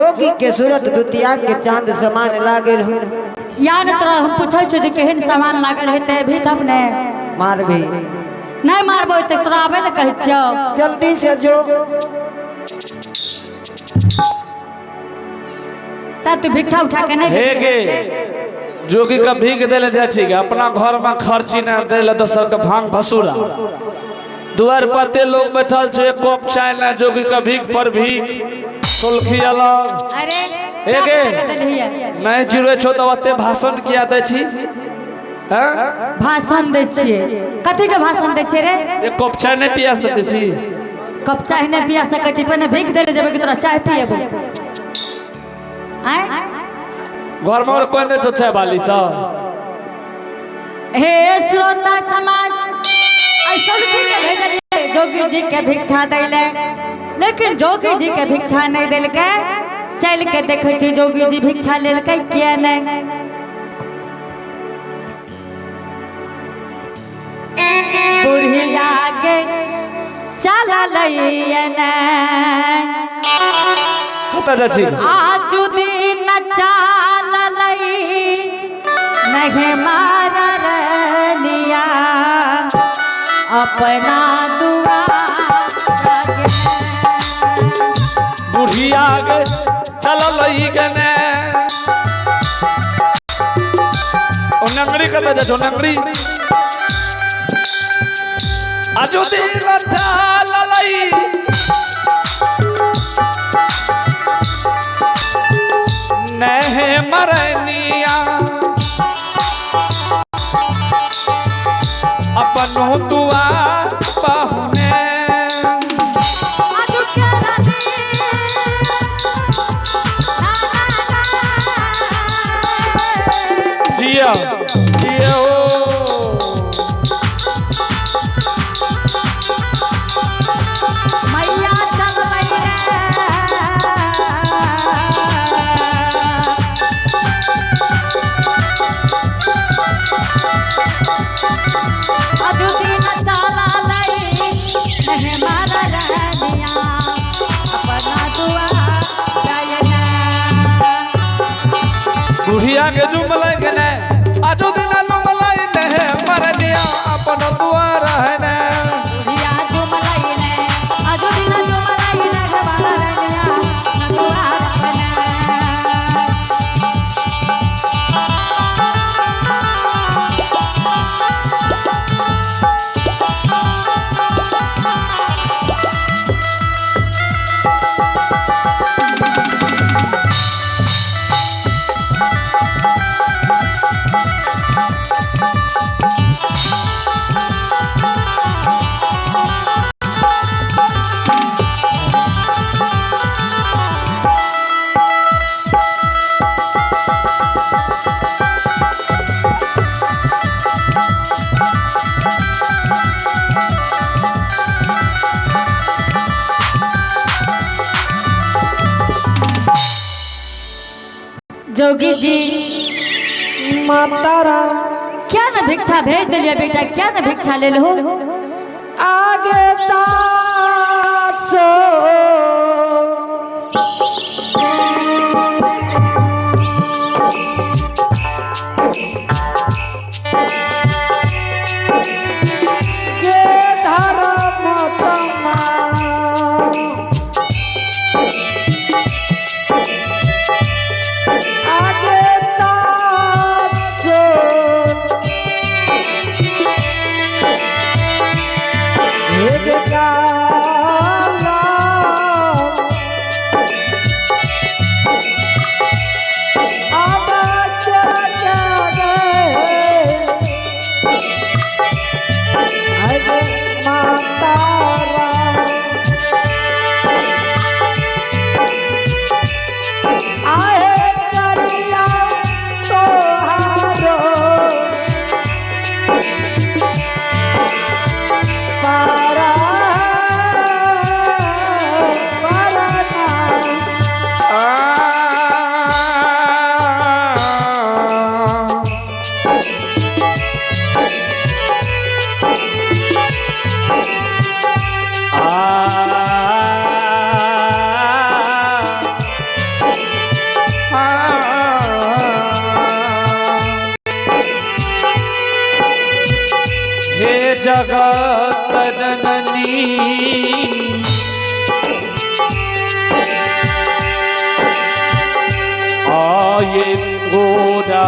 जोगी के सूरत दुतिया के चांद समान लागल हो। याद तोरा हम पूछै छ जे केहन सामान लागल हेतै भी तब ने मार भी नहीं मारबो त तोरा आबे ल कहै छियौ जल्दी से जो ता तू भिक्षा उठा के नहीं हे गे जोगी का भीख देले जा ठीक है अपना घर में खर्ची ना देले दोसर के भांग भसूरा दुआर पर ते लोग बैठल छे कप चाय ना जोगी का भीख पर भीख सुलखी अलग अरे हे गे नहीं जिरवे छो त ओते भाषण किया दै छी हैं भाषण दै छिए कथि के भाषण दै छिए रे एक कप चाय नहीं पिया सके छी कप चाय नहीं पिया सके छी पहले भीख देले जेबे कि तोरा चाय पिएबो आय घर में और कोई नहीं छो चाय वाली सा हे श्रोता समाज ऐसा के भेजलिए जोगी जी के भिक्षा दैले लेकिन जोगी जी के भिक्षा नहीं देल के चल के देखे छी जोगी जी भिक्षा लेल के किया नहीं बुढ़िया के चला लइए ने कत जा छी आज दिन चला लई नहीं मारा रनिया अपना दुआ बुढ़िया के चल लई गने ओ नंगरी कत जा छो नंगरी आजो दिन चल लई नहीं मरनिया अपनो दुआ पाहुने जिया जिया मैया चल गई अजू दिन चला लई नहीं मारा रनिया अपना दुआ गायना बुढ़िया के जुमलाई के ने आजो दिन जुमलाई ने मरनिया अपन दुआ रहने बुढ़िया जुमलाई ने अजू दिन जुमलाई ने मारा रनिया दुआ गायना जोगी जी मातारा क्या ना भिक्षा भेज दिलिए बेटा क्या ना भिक्षा ले लो आगे तासो के धर्म तमा आगे तासो एक का जगत जननी आये गोरा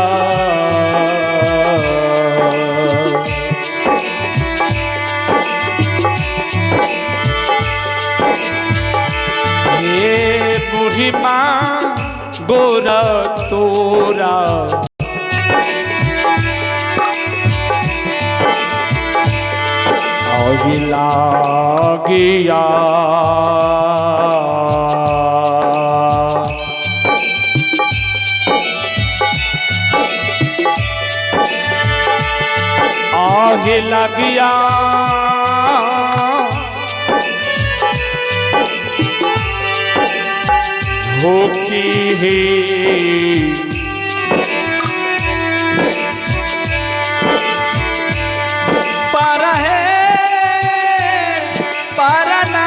ये बूढ़ी माँ गोरा तोरा लागिया आगे लगिया होकी ही पर है परना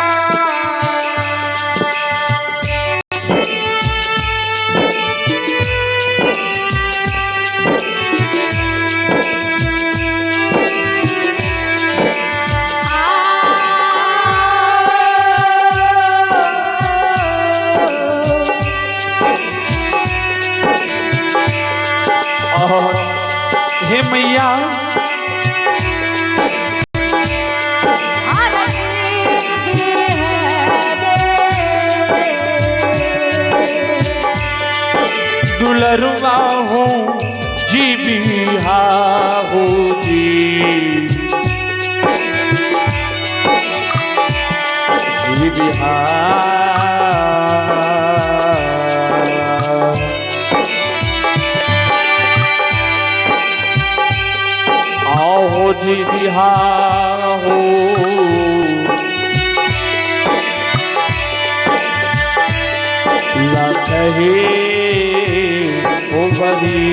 हे मैया दुलरुआ हूँ जी बिहा हो जी बिहा आओ जी बिहा हो लगे ओ बड़ी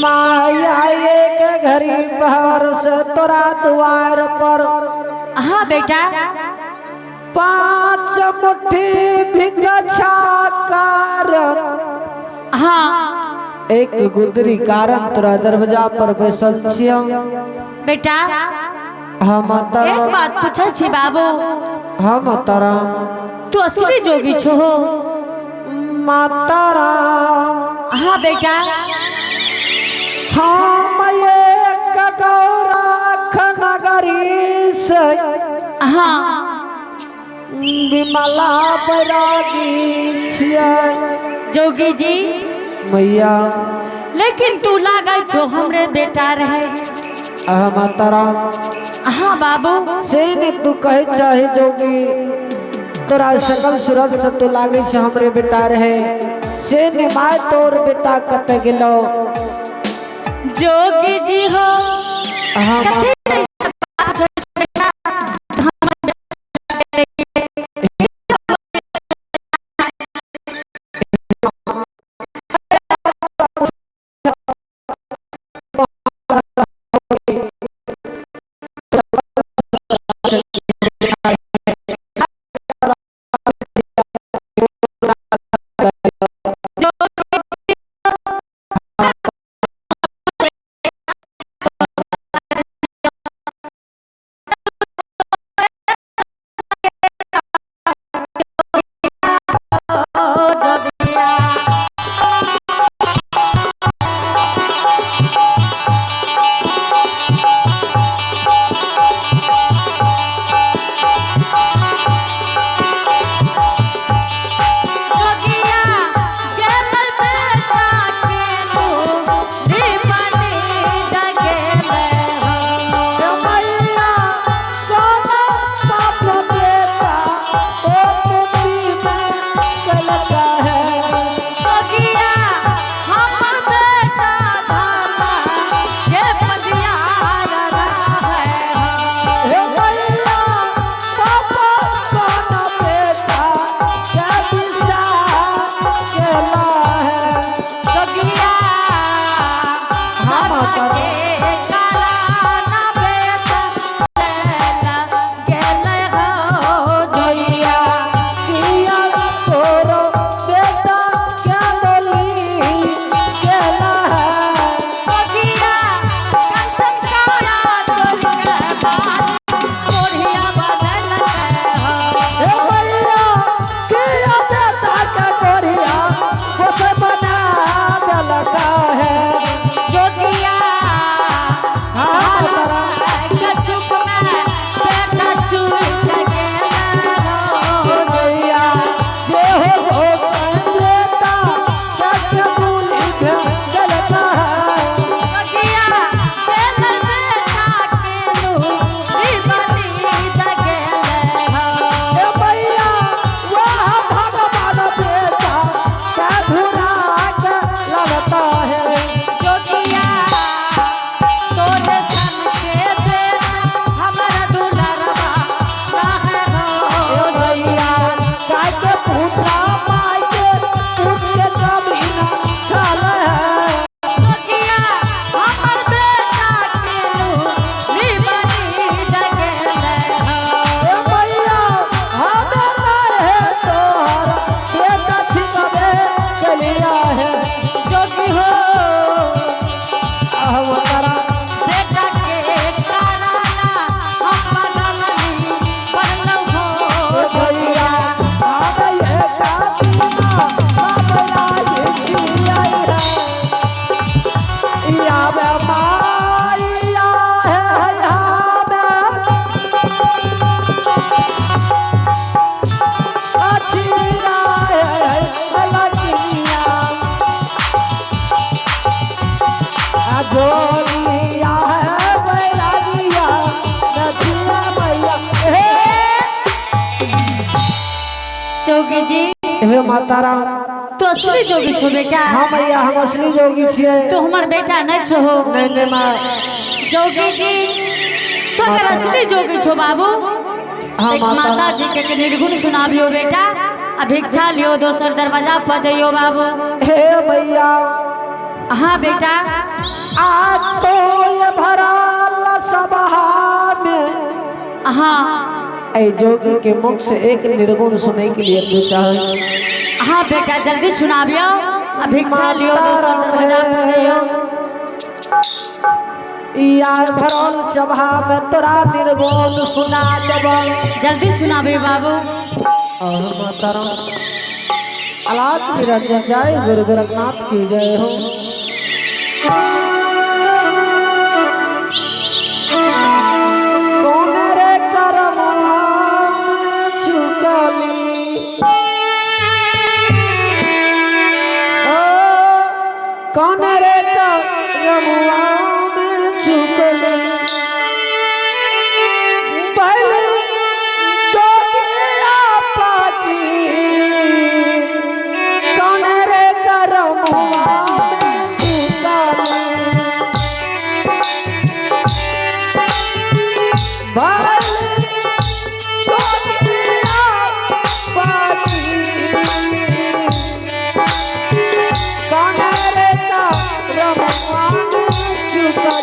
माया एक घड़ी बहर से तोरा द्वार पर। हाँ बेटा। 5 मुट्ठी भिक्षा कारण। हाँ। एक गुदरी कारण तोरा दरवाजा पर बैसल छियौ। बेटा हम एक तारा बात पूछे छी बाबू, हम तारा तू असली जोगी छो? मातारा हाँ बेटा। हम एक गौरख नगरी से हाँ विमला बैरागी छियै जोगी जी, मैया। लेकिन तू लागे छो हमरे बेटा रहे। हम तारा हाँ बाबू। से ने तू कहे चाहे जोगी, तोरा सकल सूरत से तू लागे छे हमरे बेटा रहे। से ने माय तोर बेटा कते गेलो? जोगी जी हो हम कथी जोगी जी हे मातारा तो असली जोगी छो बेटा? हाँ मैया हम असली जोगी छियै। तो हमार बेटा नहीं छो? नहीं नहीं माँ। जोगी जी तो अगर असली जोगी छो बाबू, हाँ एक माता जी के निर्गुण सुनाबियो बेटा, अब भिक्षा लियो दोसर दरवाजा पर जाइयो बाबू। हे मैया हाँ बेटा। आज तो ये भराल सभा में हाँ ऐ जोगी के मुख से एक निर्गुण सुनने के लिए तू चाहे? हाँ बेटा जल्दी सुनाबियो, अब भिक्षा लियो दोसर दरवाजा पर जाइयो। यार भरल सभा में तोरा निर्गुण सुना देब। जल्दी सुनाबे बाबू। मातरम अलाप निरंजन जय गुरु गोरखनाथ की जय हो। कौन रे करमवा चुकली कौन रे करमवा चुकली पहले चौकिया पाती कौन रे करमवा चुकली पहले चौकिया पाती कौन रे करमवा चुकली।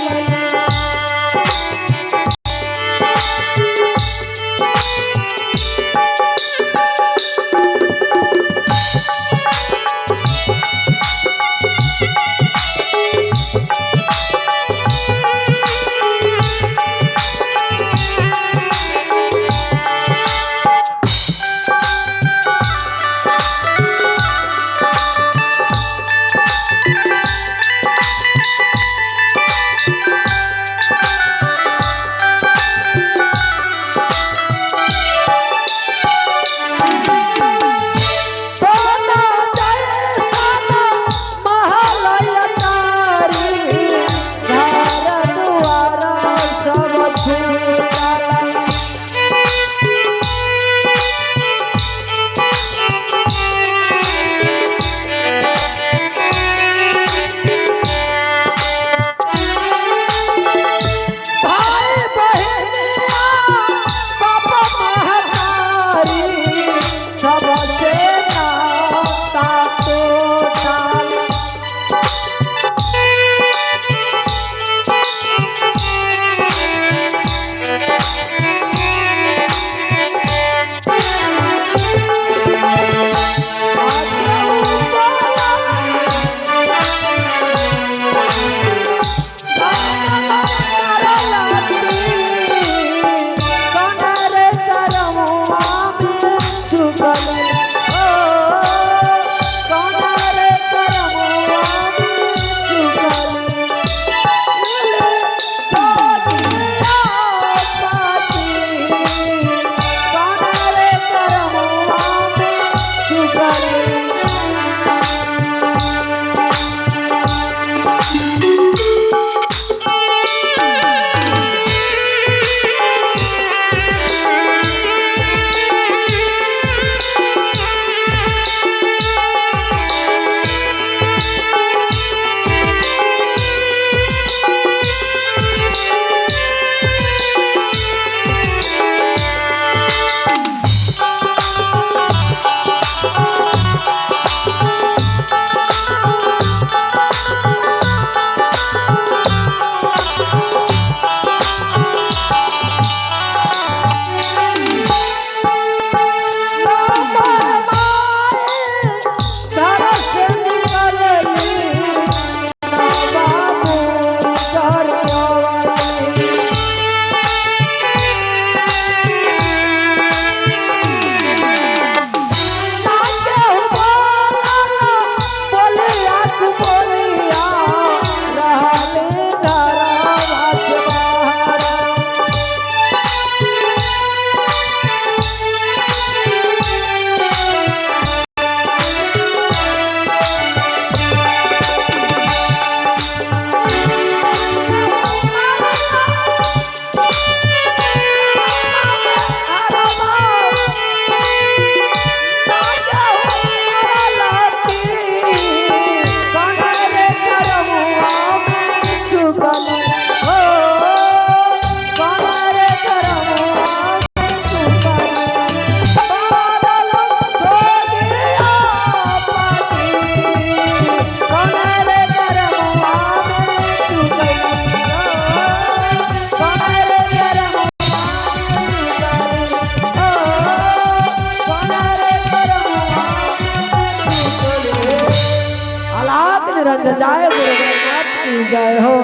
निरंजन जय गुरु गोरखनाथ की जय हो।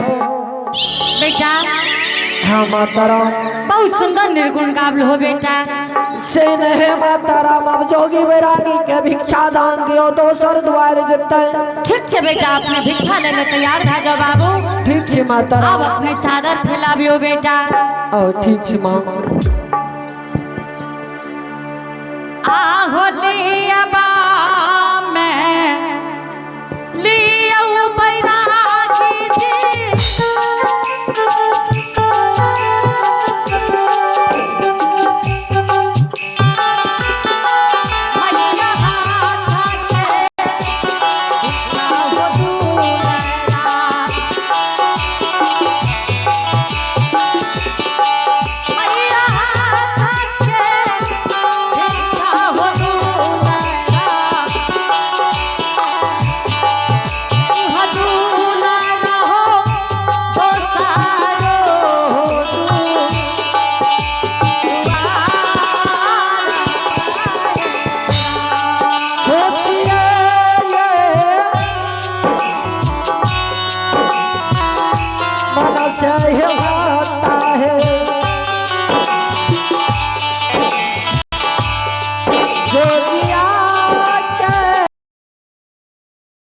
बेटा हाँ माता राम। बहुत सुंदर निर्गुण गावल हो बेटा। से नहीं माता राम, अब जोगी बैरागी के भिक्षा दान दियो, दोसर द्वार जते। ठीक है बेटा, अपने भिक्षा लेने तैयार भे जाओ बाबू। ठीक है माता अब राम। अपने चादर फैलाबियो बेटा। ओ ठीक है माँ। आ होली अब